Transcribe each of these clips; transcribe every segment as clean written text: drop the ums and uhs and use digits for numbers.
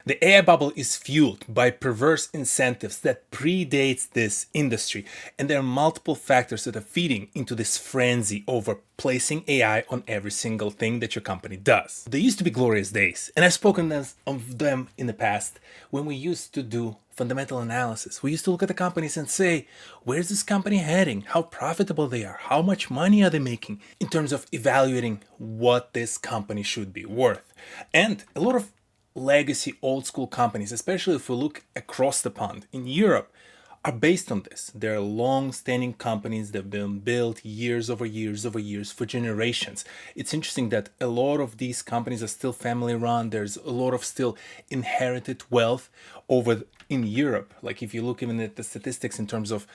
The AI bubble is fueled by perverse incentives that predates this industry, and there are multiple factors that are feeding into this frenzy over placing AI on every single thing that your company does. There used to be glorious days, and I've spoken of them in the past, when we used to do fundamental analysis. We used to look at the companies and say, where's this company heading? How profitable they are? How much money are they making? In terms of evaluating what this company should be worth. And a lot of legacy old school companies, especially if we look across the pond in Europe, are based on this. They're long-standing companies that have been built years over years over years for generations. It's interesting that a lot of these companies are still family run. There's a lot of still inherited wealth over in Europe. Like if you look even at the statistics in terms of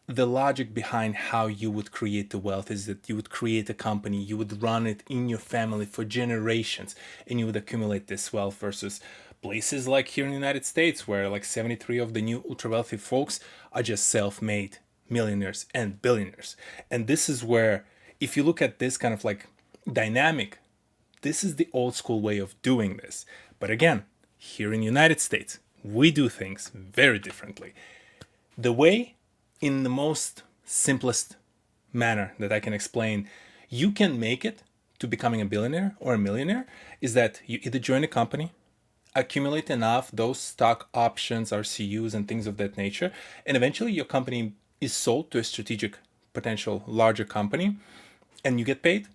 the logic behind how you would create the wealth is that you would create a company, you would run it in your family for generations, and you would accumulate this wealth versus places like here in the United States, where like 73 of the new ultra wealthy folks are just self-made millionaires and billionaires. And this is where, if you look at this kind of like dynamic, this is the old school way of doing this. But again, here in the United States, we do things very differently. The way, in the most simplest manner that I can explain, you can make it to becoming a billionaire or a millionaire is that you either join a company, accumulate enough those stock options, RCUs, and things of that nature, and eventually your company is sold to a strategic, potential larger company, and you get paid,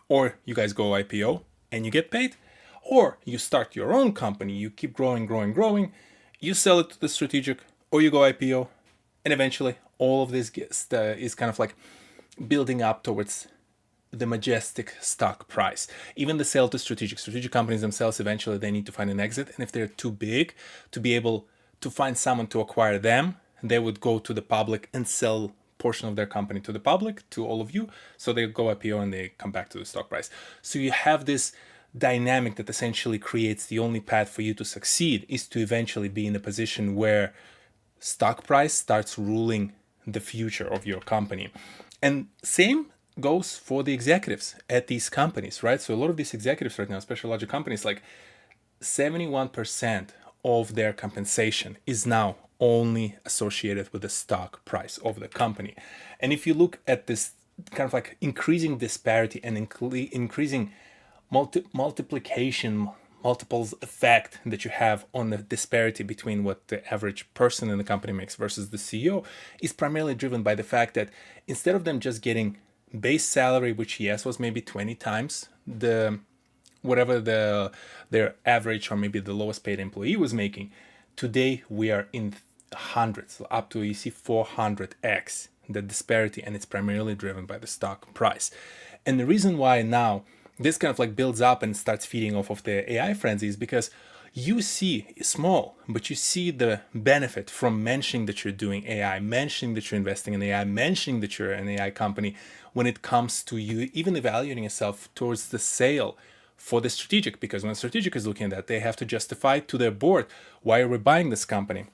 or you guys go IPO and you get paid, or you start your own company, you keep growing, growing, growing, you sell it to the strategic, or you go IPO, and eventually all of this is kind of like building up towards the majestic stock price. Even the sale to strategic companies themselves, eventually they need to find an exit. And if they're too big to be able to find someone to acquire them, they would go to the public and sell portion of their company to the public, to all of you. So they go IPO and they come back to the stock price. So you have this dynamic that essentially creates the only path for you to succeed is to eventually be in a position where stock price starts ruling the future of your company. And same goes for the executives at these companies, right? So a lot of these executives right now, especially larger companies, like 71% of their compensation is now only associated with the stock price of the company. And if you look at this kind of like increasing disparity and increasing multiples effect that you have on the disparity between what the average person in the company makes versus the CEO is primarily driven by the fact that instead of them just getting base salary, which yes was maybe 20 times the whatever their average or maybe the lowest paid employee was making, today we are in hundreds, up to you see 400x the disparity, and it's primarily driven by the stock price. And the reason why now this kind of like builds up and starts feeding off of the AI frenzy is because you see small, but you see the benefit from mentioning that you're doing AI, mentioning that you're investing in AI, mentioning that you're an AI company when it comes to you even evaluating yourself towards the sale for the strategic. Because when strategic is looking at that, they have to justify to their board, why are we buying this company?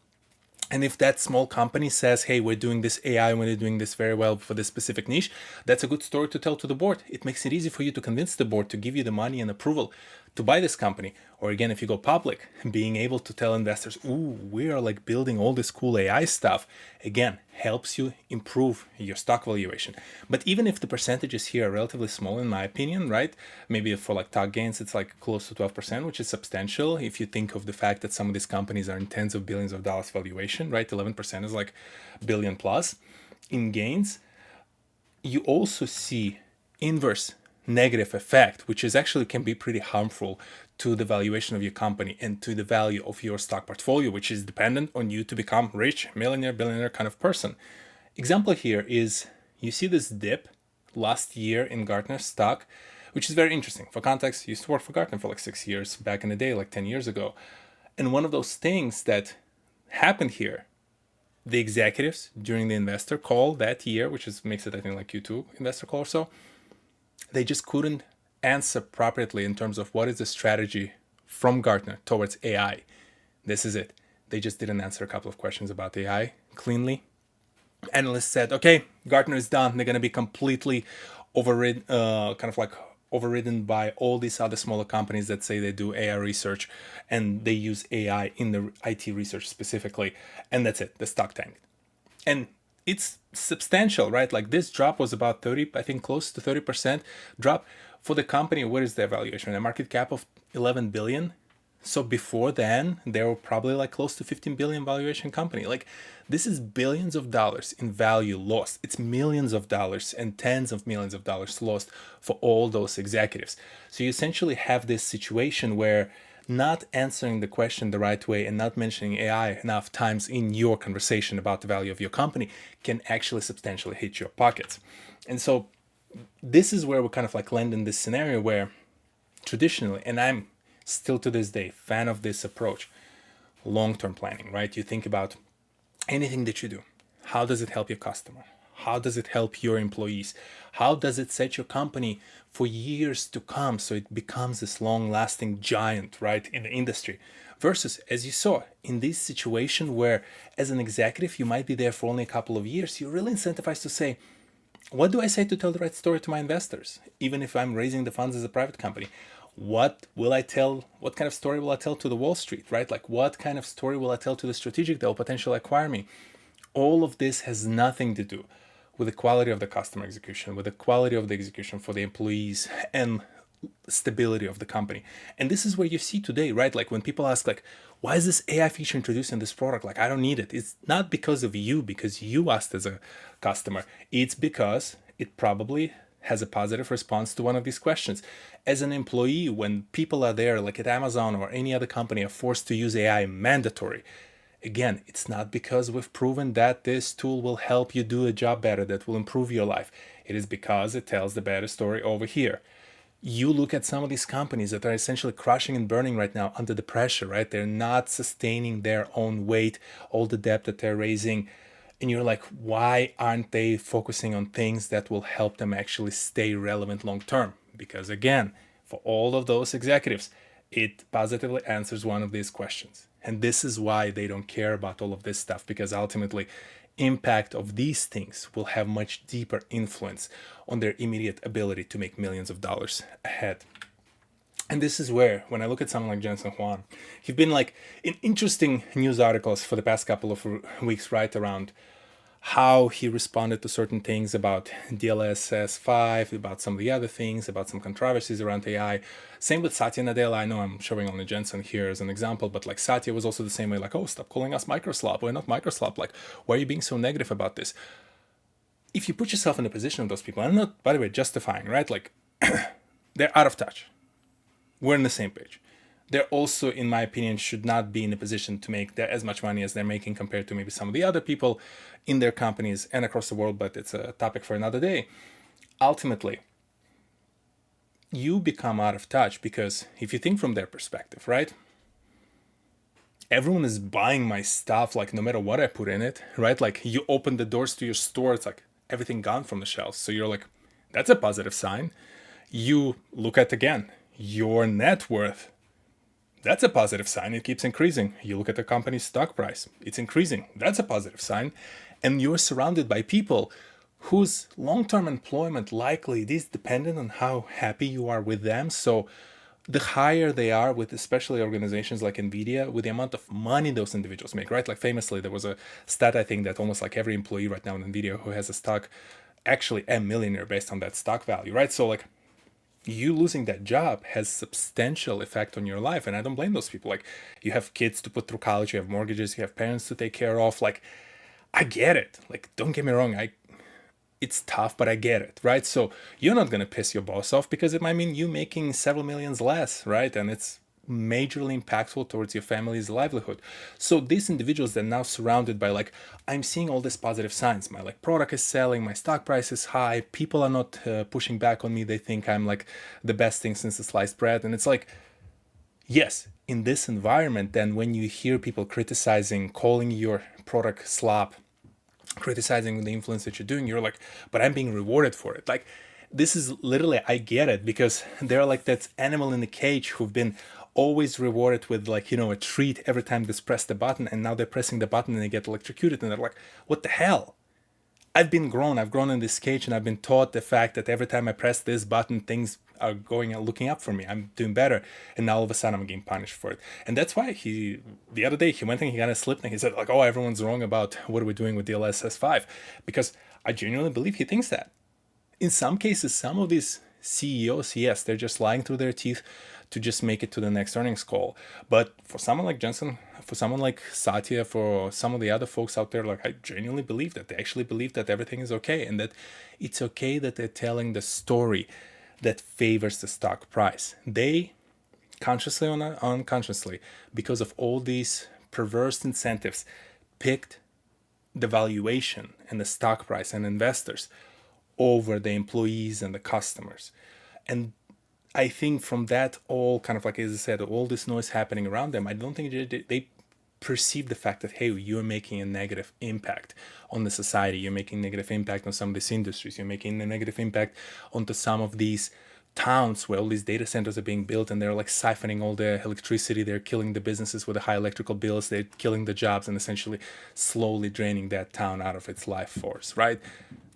And if that small company says, hey, we're doing this AI, we're doing this very well for this specific niche, that's a good story to tell to the board. It makes it easy for you to convince the board to give you the money and approval to buy this company. Or again, if you go public, being able to tell investors, ooh, we are like building all this cool AI stuff, again, helps you improve your stock valuation. But even if the percentages here are relatively small, in my opinion, right? Maybe for like stock gains, it's like close to 12%, which is substantial. If you think of the fact that some of these companies are in tens of billions of dollars valuation, right? 11% is like billion plus in gains. You also see inverse negative effect, which is actually can be pretty harmful to the valuation of your company and to the value of your stock portfolio, which is dependent on you to become rich, millionaire, billionaire kind of person. Example here is you see this dip last year in Gartner's stock, which is very interesting. For context, I used to work for Gartner for like 6 years back in the day, like 10 years ago. And one of those things that happened here, the executives during the investor call that year, which is makes it I think like Q2 investor call or so, they just couldn't answer appropriately in terms of what is the strategy from Gartner towards AI. This is it. They just didn't answer a couple of questions about AI cleanly. Analysts said, okay, Gartner is done. They're going to be completely overridden, kind of like overridden by all these other smaller companies that say they do AI research and they use AI in the IT research specifically. And that's it, the stock tanked. And it's substantial, right? Like this drop was about 30, I think close to 30% drop for the company. What is their valuation? A market cap of 11 billion. So before then, they were probably like close to 15 billion valuation company. Like this is billions of dollars in value lost. It's millions of dollars and tens of millions of dollars lost for all those executives. So you essentially have this situation where not answering the question the right way and not mentioning AI enough times in your conversation about the value of your company can actually substantially hit your pockets. And so this is where we kind of like land in this scenario where traditionally, and I'm still to this day fan of this approach, long-term planning, right? You think about anything that you do. How does it help your customer? How does it help your employees? How does it set your company for years to come so it becomes this long-lasting giant, right, in the industry? Versus, as you saw, in this situation where as an executive you might be there for only a couple of years, you're really incentivized to say, what do I say to tell the right story to my investors? Even if I'm raising the funds as a private company, what will I tell? What kind of story will I tell to the Wall Street, right? Like what kind of story will I tell to the strategic that will potentially acquire me? All of this has nothing to do with the quality of the customer execution, with the quality of the execution for the employees and stability of the company. And this is where you see today, right? Like when people ask like, why is this AI feature introduced in this product? Like, I don't need it. It's not because of you, because you asked as a customer. It's because it probably has a positive response to one of these questions. As an employee, when people are there, like at Amazon or any other company, are forced to use AI mandatory, again, it's not because we've proven that this tool will help you do a job better, that will improve your life. It is because it tells the better story over here. You look at some of these companies that are essentially crushing and burning right now under the pressure, right? They're not sustaining their own weight, all the debt that they're raising. And you're like, why aren't they focusing on things that will help them actually stay relevant long term? Because again, for all of those executives, it positively answers one of these questions. And this is why they don't care about all of this stuff, because ultimately impact of these things will have much deeper influence on their immediate ability to make millions of dollars ahead. And this is where, when I look at someone like Jensen Huang, he's been like in interesting news articles for the past couple of weeks, right, around how he responded to certain things about DLSS5, about some of the other things, about some controversies around AI. Same with Satya Nadella. I know I'm showing only Jensen here as an example, but like Satya was also the same way, like, oh, stop calling us Microslop. We're not Microslop. Like, why are you being so negative about this? If you put yourself in the position of those people, I'm not, by the way, justifying, right? Like, they're out of touch. We're on the same page. They're also, in my opinion, should not be in a position to make as much money as they're making compared to maybe some of the other people in their companies and across the world, but it's a topic for another day. Ultimately, you become out of touch because if you think from their perspective, right? Everyone is buying my stuff, like no matter what I put in it, right? Like you open the doors to your store, it's like everything gone from the shelves. So you're like, that's a positive sign. You look at again, your net worth. That's a positive sign. It keeps increasing. You look at the company's stock price. It's increasing. That's a positive sign. And you're surrounded by people whose long-term employment likely is dependent on how happy you are with them. So the higher they are with especially organizations like NVIDIA, with the amount of money those individuals make, right? Like famously, there was a stat, I think, that almost like every employee right now in NVIDIA who has a stock actually a millionaire based on that stock value, right? So like you losing that job has substantial effect on your life, and I don't blame those people. Like you have kids to put through college, you have mortgages, you have parents to take care of. Like I get it. Like don't get me wrong, it's tough, but I get it, right? So you're not gonna piss your boss off because it might mean you making several millions less, right? And it's majorly impactful towards your family's livelihood. So these individuals that are now surrounded by like, I'm seeing all these positive signs. My like product is selling, my stock price is high, people are not pushing back on me. They think I'm like the best thing since the sliced bread. And it's like, yes, in this environment, then when you hear people criticizing, calling your product slop, criticizing the influence that you're doing, you're like, but I'm being rewarded for it. Like this is literally, I get it, because they're like that animal in the cage who've been always rewarded with like, a treat every time they press the button, and now they're pressing the button and they get electrocuted and they're like, what the hell? I've grown in this cage, and I've been taught the fact that every time I press this button, things are going and looking up for me. I'm doing better, and now all of a sudden I'm getting punished for it. And that's why the other day he went and he kind of slipped and he said like, "Oh, everyone's wrong about what are we doing with DLSS 5," because I genuinely believe he thinks that. In some cases, some of these CEOs, yes, they're just lying through their teeth to just make it to the next earnings call. But for someone like Jensen, for someone like Satya, for some of the other folks out there, like I genuinely believe that they actually believe that everything is okay and that it's okay that they're telling the story that favors the stock price. They consciously or unconsciously, because of all these perverse incentives, picked the valuation and the stock price and investors over the employees and the customers. And I think from that, all kind of like, as I said, all this noise happening around them, I don't think they perceive the fact that, hey, you're making a negative impact on the society. You're making negative impact on some of these industries. You're making a negative impact onto some of these towns where all these data centers are being built and they're like siphoning all the electricity. They're killing the businesses with the high electrical bills. They're killing the jobs and essentially slowly draining that town out of its life force, right?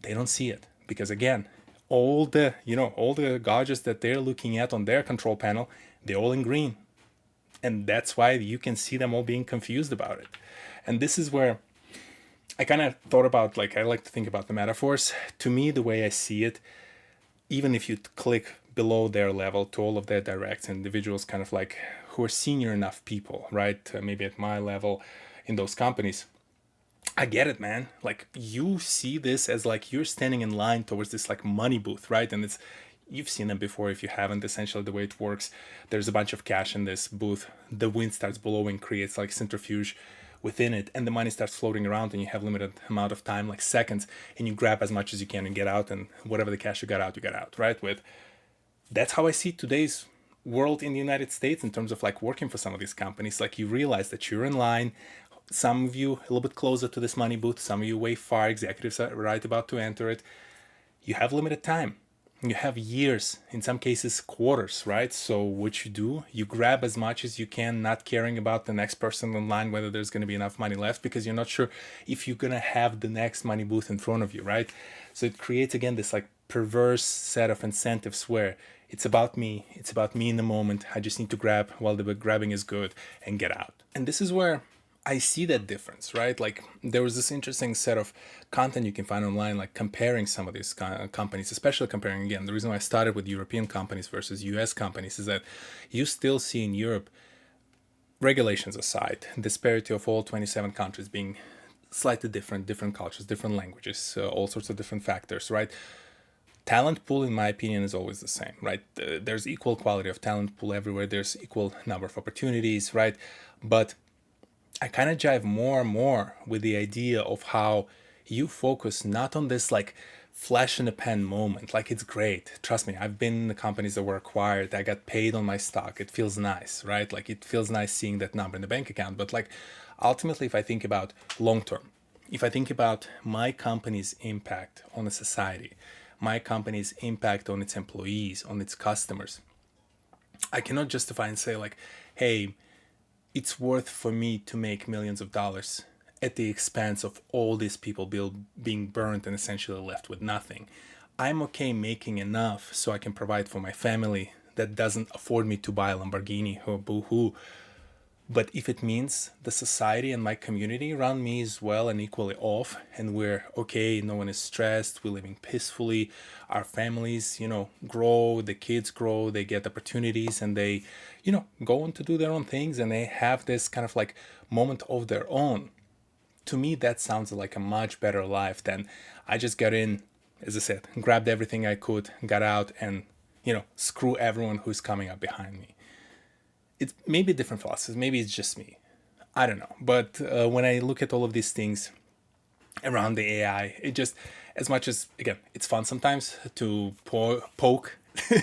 They don't see it because, again, all the gauges that they're looking at on their control panel, they're all in green. And that's why you can see them all being confused about it. And this is where I kind of thought about, like, I like to think about the metaphors. To me, the way I see it, even if you click below their level to all of their directs, individuals kind of like who are senior enough people, right? Maybe at my level in those companies, I get it, man. Like, you see this as like you're standing in line towards this like money booth, right? And it's, you've seen them before. If you haven't, essentially the way it works, there's a bunch of cash in this booth. The wind starts blowing, creates like centrifuge within it, and the money starts floating around, and you have limited amount of time, like seconds, and you grab as much as you can and get out, and whatever the cash you got out, right? With that's how I see today's world in the United States in terms of like working for some of these companies. Like, you realize that you're in line. Some of you a little bit closer to this money booth, some of you way far, executives are right about to enter it. You have limited time. You have years, in some cases quarters, right? So what you do, you grab as much as you can, not caring about the next person in line, whether there's going to be enough money left, because you're not sure if you're going to have the next money booth in front of you, right? So it creates, again, this like perverse set of incentives where it's about me in the moment. I just need to grab while the grabbing is good and get out. And this is where I see that difference, right? Like, there was this interesting set of content you can find online, like comparing some of these companies, especially comparing, again, the reason why I started with European companies versus US companies is that you still see in Europe, regulations aside, disparity of all 27 countries being slightly different cultures, different languages, all sorts of different factors, right? Talent pool, in my opinion, is always the same, right? There's equal quality of talent pool everywhere. There's equal number of opportunities, right? But I kind of jive more and more with the idea of how you focus not on this like flash in the pan moment. Like, it's great. Trust me, I've been in the companies that were acquired. I got paid on my stock. It feels nice, right? Like, it feels nice seeing that number in the bank account. But like, ultimately, if I think about long term, if I think about my company's impact on the society, my company's impact on its employees, on its customers, I cannot justify and say like, hey, it's worth for me to make millions of dollars at the expense of all these people being burned and essentially left with nothing. I'm okay making enough so I can provide for my family that doesn't afford me to buy a Lamborghini or boo-hoo. But if it means the society and my community around me is well and equally off, and we're okay, no one is stressed, we're living peacefully, our families, grow, the kids grow, they get opportunities, and they, go on to do their own things, and they have this kind of like moment of their own. To me, that sounds like a much better life than I just got in, as I said, grabbed everything I could, got out, and, screw everyone who's coming up behind me. It's maybe a different philosophy. Maybe it's just me. I don't know. But when I look at all of these things around the AI, it just, as much as, again, it's fun sometimes to poke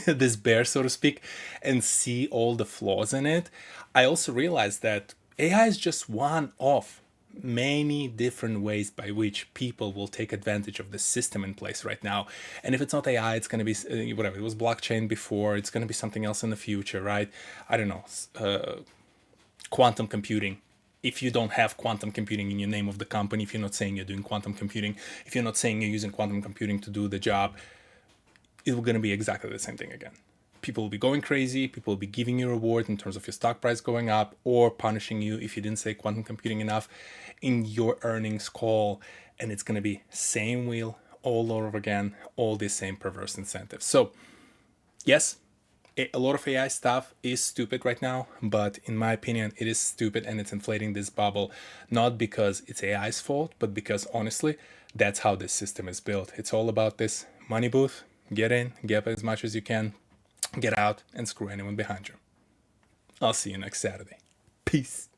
this bear, so to speak, and see all the flaws in it, I also realize that AI is just one of many different ways by which people will take advantage of the system in place right now. And if it's not AI, it's going to be whatever. It was blockchain before. It's going to be something else in the future, right? I don't know. Quantum computing. If you don't have quantum computing in your name of the company, if you're not saying you're doing quantum computing, if you're not saying you're using quantum computing to do the job, it's going to be exactly the same thing again. people will be going crazy, people will be giving you a reward in terms of your stock price going up, or punishing you if you didn't say quantum computing enough in your earnings call. And it's going to be same wheel all over again, all these same perverse incentives. So yes, a lot of AI stuff is stupid right now, but in my opinion, it is stupid and it's inflating this bubble, not because it's AI's fault, but because honestly, that's how this system is built. It's all about this money booth. Get in, get as much as you can, get out, and screw anyone behind you. I'll see you next Saturday. Peace.